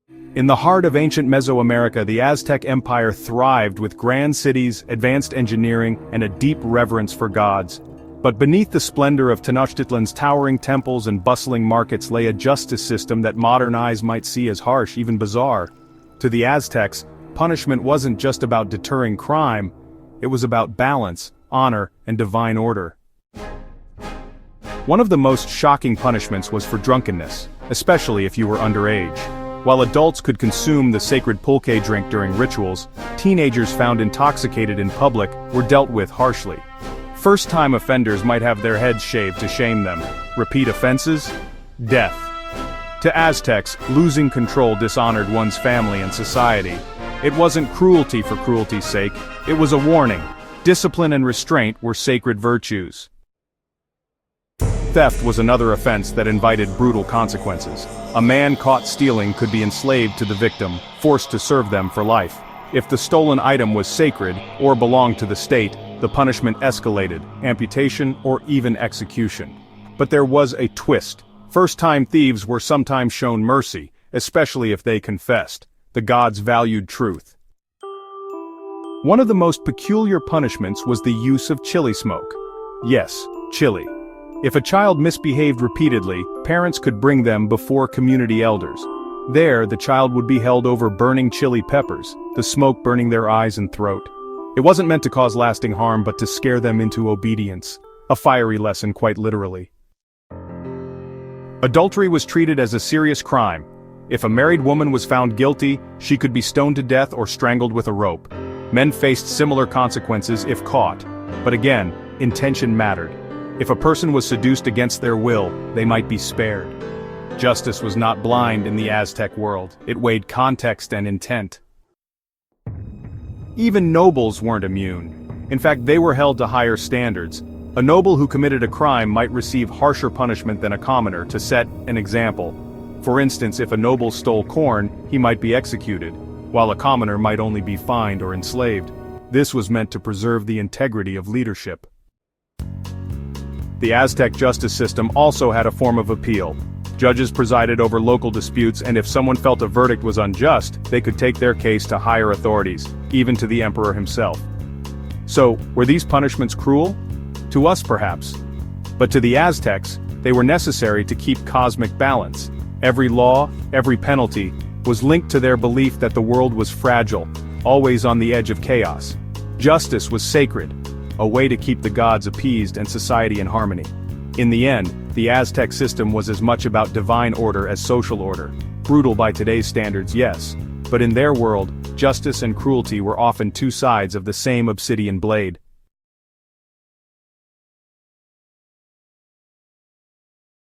In the heart of ancient Mesoamerica, the Aztec Empire thrived with grand cities, advanced engineering, and a deep reverence for gods. But beneath the splendor of Tenochtitlan's towering temples and bustling markets lay a justice system that modern eyes might see as harsh, even bizarre. To the Aztecs, punishment wasn't just about deterring crime, it was about balance, honor, and divine order. One of the most shocking punishments was for drunkenness, especially if you were underage. While adults could consume the sacred pulque drink during rituals, teenagers found intoxicated in public were dealt with harshly. First-time offenders might have their heads shaved to shame them. Repeat offenses? Death. To Aztecs, losing control dishonored one's family and society. It wasn't cruelty for cruelty's sake, it was a warning. Discipline and restraint were sacred virtues. Theft was another offense that invited brutal consequences. A man caught stealing could be enslaved to the victim, forced to serve them for life. If the stolen item was sacred, or belonged to the state, the punishment escalated, amputation or even execution. But there was a twist. First-time thieves were sometimes shown mercy, especially if they confessed. The gods valued truth. One of the most peculiar punishments was the use of chili smoke. Yes, chili. If a child misbehaved repeatedly, parents could bring them before community elders. There, the child would be held over burning chili peppers, the smoke burning their eyes and throat. It wasn't meant to cause lasting harm but to scare them into obedience. A fiery lesson, quite literally. Adultery was treated as a serious crime. If a married woman was found guilty, she could be stoned to death or strangled with a rope. Men faced similar consequences if caught. But again, intention mattered. If a person was seduced against their will, they might be spared. Justice was not blind in the Aztec world, it weighed context and intent. Even nobles weren't immune. In fact, they were held to higher standards. A noble who committed a crime might receive harsher punishment than a commoner to set an example. For instance, if a noble stole corn, he might be executed, while a commoner might only be fined or enslaved. This was meant to preserve the integrity of leadership. The Aztec justice system also had a form of appeal. Judges presided over local disputes, and if someone felt a verdict was unjust, they could take their case to higher authorities, even to the emperor himself. So, were these punishments cruel? To us, perhaps. But to the Aztecs, they were necessary to keep cosmic balance. Every law, every penalty, was linked to their belief that the world was fragile, always on the edge of chaos. Justice was sacred, a way to keep the gods appeased and society in harmony. In the end, the Aztec system was as much about divine order as social order. Brutal by today's standards, yes. But in their world, justice and cruelty were often two sides of the same obsidian blade.